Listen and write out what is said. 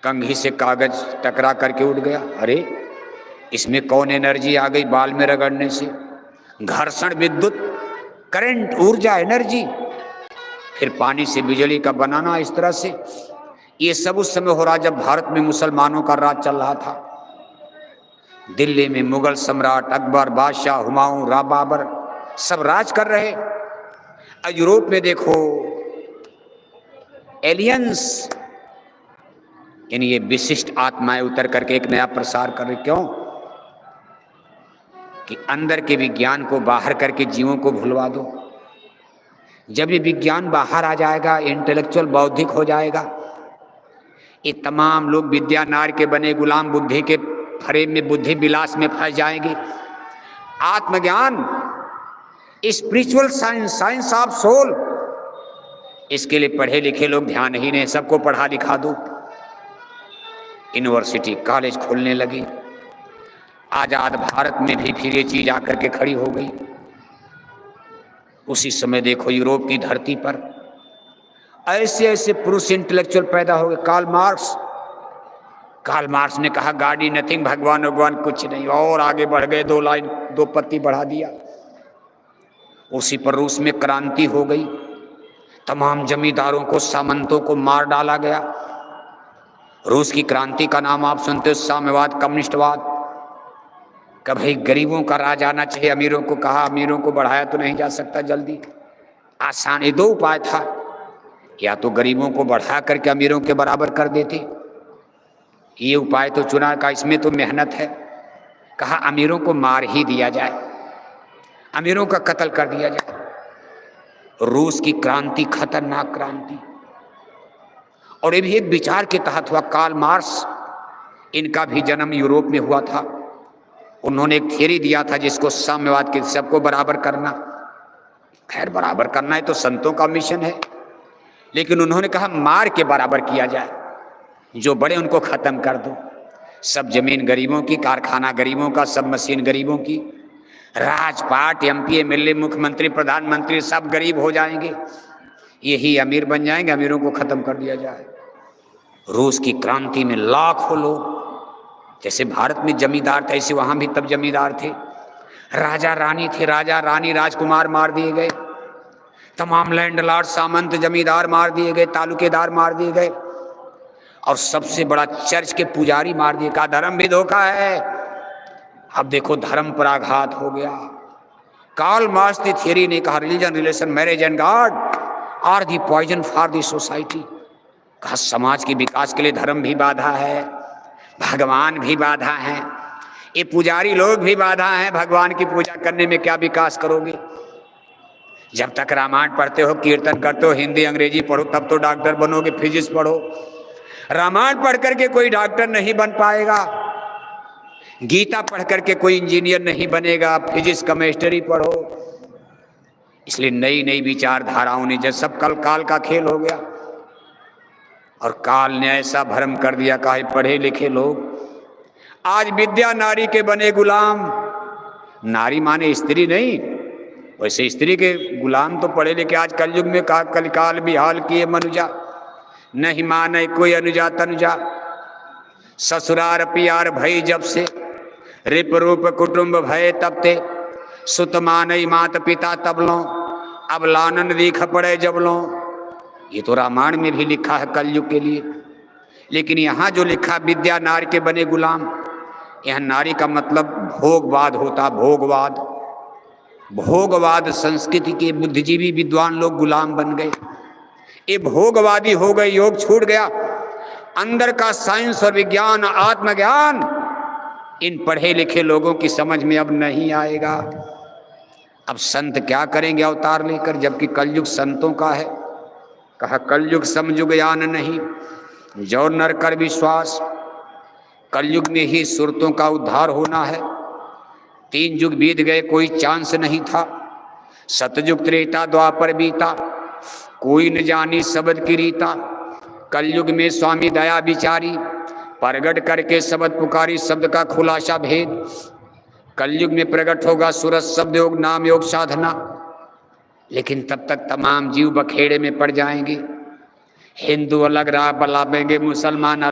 कंघी से कागज टकरा करके उड़ गया। अरे इसमें कौन एनर्जी आ गई बाल में रगड़ने से? घर्षण विद्युत करंट ऊर्जा एनर्जी। फिर पानी से बिजली का बनाना इस तरह से। ये सब उस समय हो रहा जब भारत में मुसलमानों का राज चल रहा था। दिल्ली में मुगल सम्राट अकबर, बादशाह हुमायूं, बाबर सब राज कर रहे। और यूरोप में देखो एलियंस, यानी ये विशिष्ट आत्माएं उतर करके एक नया प्रसार कर रही। क्यों? कि अंदर के विज्ञान को बाहर करके जीवों को भुलवा दो। जब ये विज्ञान बाहर आ जाएगा, इंटेलेक्चुअल बौद्धिक हो जाएगा, ये तमाम लोग विद्या नार के बने गुलाम बुद्धि के फ्रेम में, बुद्धि विलास में फंस जाएंगे। आत्मज्ञान, spiritual science, science of soul, इसके लिए पढ़े लिखे लोग ध्यान ही नहीं। सबको पढ़ा लिखा दो, यूनिवर्सिटी कॉलेज खोलने लगी। आजाद भारत में भी फिर ये चीज आकर के खड़ी हो गई। उसी समय देखो यूरोप की धरती पर ऐसे ऐसे पुरुष इंटेलेक्चुअल पैदा हो गए। कार्ल मार्क्स ने कहा गॉड इज नथिंग, भगवान भगवान कुछ नहीं, और आगे बढ़ गए, 2 लाइन 2 पत्ती बढ़ा दिया। उसी पर रूस में क्रांति हो गई। तमाम जमींदारों को, सामंतों को मार डाला गया। रूस की क्रांति का नाम आप सुनते हो, साम्यवाद, कम्युनिस्टवाद। कभी गरीबों का राज आना चाहिए, अमीरों को कहा, अमीरों को बढ़ाया तो नहीं जा सकता जल्दी। आसान, ये 2 उपाय था, या तो गरीबों को बढ़ा करके अमीरों के बराबर कर देते, ये उपाय तो चुना का इसमें तो मेहनत है। कहा अमीरों को मार ही दिया जाए, अमीरों का कत्ल कर दिया जाए। रूस की क्रांति खतरनाक क्रांति, और ये भी एक विचार के तहत हुआ। कार्ल मार्क्स, इनका भी जन्म यूरोप में हुआ था। उन्होंने एक थियरी दिया था जिसको साम्यवाद के, सबको बराबर करना। खैर बराबर करना है तो संतों का मिशन है, लेकिन उन्होंने कहा मार के बराबर किया जाए, जो बड़े उनको खत्म कर दो। सब जमीन गरीबों की, कारखाना गरीबों का, सब मशीन गरीबों की, राजपाट, एमपी, एमएलए, मुख्यमंत्री, प्रधानमंत्री सब गरीब हो जाएंगे, यही अमीर बन जाएंगे, अमीरों को खत्म कर दिया जाए। रूस की क्रांति में लाखों लोग, जैसे भारत में जमींदार थे ऐसे वहां भी तब जमींदार थे, राजा रानी थे, राजा रानी राजकुमार मार दिए गए, तमाम लैंडलॉर्ड, सामंत, जमींदार मार दिए गए, तालुकेदार मार दिए गए, और सबसे बड़ा चर्च के पुजारी मार दिए। का धर्म भी धोखा है। अब देखो धर्म पर आघात हो गया। कार्ल मार्क्स की थियरी ने कहा religion, relation, marriage and God are the poison for the society. कहा समाज के विकास के लिए धर्म भी बाधा है, भगवान भी बाधा है, ये पुजारी लोग भी बाधा हैं। भगवान की पूजा करने में क्या विकास करोगे? जब तक रामायण पढ़ते हो, कीर्तन करते हो, हिंदी अंग्रेजी पढ़ो, तब तो डॉक्टर बनोगे। फिजिक्स पढ़ो, रामायण पढ़ करके कोई डॉक्टर नहीं बन पाएगा। गीता पढ़ करके कोई इंजीनियर नहीं बनेगा। फिजिक्स केमिस्ट्री पढ़ो। इसलिए नई नई विचारधाराओं ने, जब सब कल काल का खेल हो गया, और काल ने ऐसा भ्रम कर दिया, कहा पढ़े लिखे लोग आज विद्या नारी के बने गुलाम। नारी माने स्त्री नहीं, वैसे स्त्री के गुलाम तो पढ़े लिखे। आज कलयुग में कहा कलिकाल भी हाल किए मनुजा, नहीं माने कोई अनुजा तनुजा। ससुरार पियार भई जब से, रिप रूप कुटुंब भय तब ते। सुत मानई मात पिता तबलों, अब लानन दीख पड़े जबलों। ये तो रामायण में भी लिखा है कलयुग के लिए, लेकिन यहाँ जो लिखा विद्या नारी के बने गुलाम, यहाँ नारी का मतलब भोगवाद होता। भोगवाद, भोगवाद संस्कृति के बुद्धिजीवी विद्वान लोग गुलाम बन गए। ये भोगवादी हो गए, योग छूट गया। अंदर का साइंस और विज्ञान, आत्मज्ञान इन पढ़े लिखे लोगों की समझ में अब नहीं आएगा। अब संत क्या करेंगे अवतार लेकर, जबकि कलयुग संतों का है। कहा कलयुग समयुग यान नहीं, जो नर कर विश्वास। कलयुग में ही सुरतों का उद्धार होना है। 3 युग बीत गए, कोई चांस नहीं था। सतयुग त्रेता द्वापर बीता, कोई न जानी शब्द की रीता। कलयुग में स्वामी दया विचारी, प्रगट करके शब्द पुकारी। शब्द का खुलासा भेद, कलयुग में प्रकट होगा सूरज शब्द योग, नाम योग, साधना। लेकिन तब तक तमाम जीव बखेड़े में पड़ जाएंगे। हिंदू अलग राह पर लावेंगे, मुसलमान